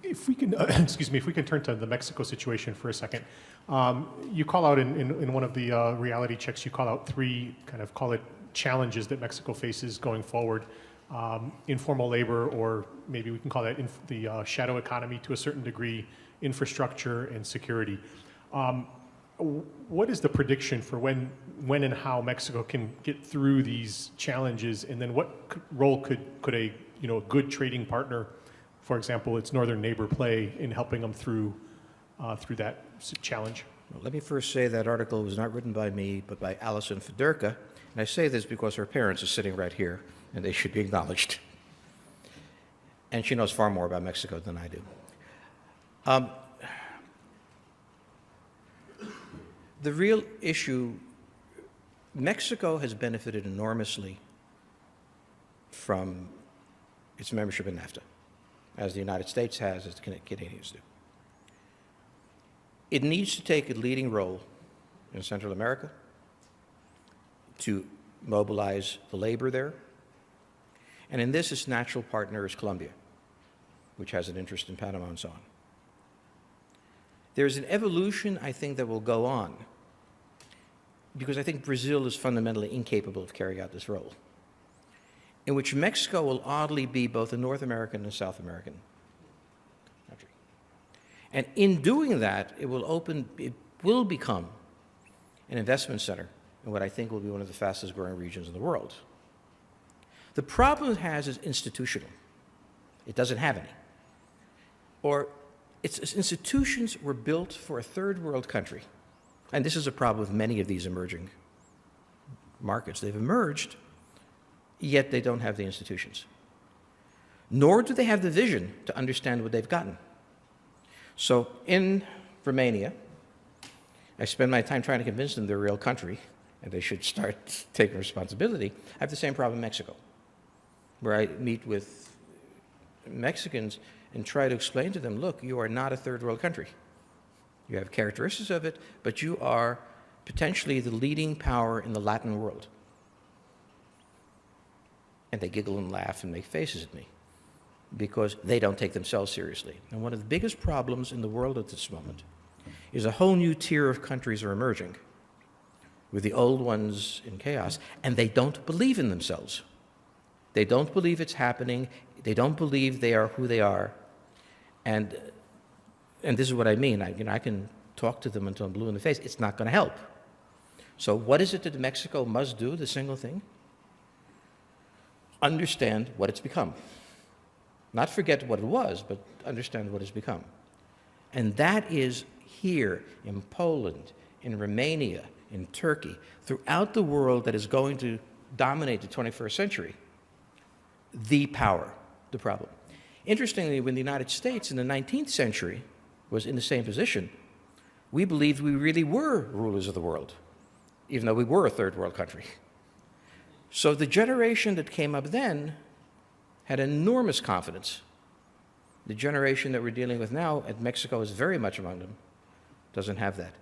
If we can, excuse me, if we can turn to the Mexico situation for a second. You call out in one of the reality checks, you call out three, kind of call it challenges that Mexico faces going forward. Informal labor, or maybe we can call that the shadow economy to a certain degree, infrastructure, and security. What is the prediction for when and how Mexico can get through these challenges, and then what role could a a good trading partner, for example, its northern neighbor, play in helping them through that challenge? Well, let me first say that article was not written by me, but by Alison Federka, and I say this because her parents are sitting right here, and they should be acknowledged. And she knows far more about Mexico than I do. The real issue, Mexico has benefited enormously from its membership in NAFTA, as the United States has, as the Canadians do. It needs to take a leading role in Central America to mobilize the labor there. And in this, its natural partner is Colombia, which has an interest in Panama and so on. There's an evolution, I think, that will go on, because I think Brazil is fundamentally incapable of carrying out this role, in which Mexico will oddly be both a North American and a South American country. And in doing that, it will become an investment center in what I think will be one of the fastest growing regions in the world. The problem it has is institutional. It doesn't have any. Or its institutions were built for a third world country. And this is a problem with many of these emerging markets. They've emerged, yet they don't have the institutions. Nor do they have the vision to understand what they've gotten. So in Romania, I spend my time trying to convince them they're a real country and they should start taking responsibility. I have the same problem in Mexico, where I meet with Mexicans and try to explain to them, look, you are not a third world country. You have characteristics of it, but you are potentially the leading power in the Latin world. And they giggle and laugh and make faces at me because they don't take themselves seriously. And one of the biggest problems in the world at this moment is a whole new tier of countries are emerging with the old ones in chaos, and they don't believe in themselves. They don't believe it's happening. They don't believe they are who they are. And this is what I mean. I can talk to them until I'm blue in the face. It's not going to help. So what is it that Mexico must do, the single thing? Understand what it's become. Not forget what it was, but understand what it's become. And that is here in Poland, in Romania, in Turkey, throughout the world that is going to dominate the 21st century, the power, the problem. Interestingly, when the United States in the 19th century was in the same position, we believed we really were rulers of the world, even though we were a third world country. So the generation that came up then had enormous confidence. The generation that we're dealing with now, and Mexico is very much among them, doesn't have that.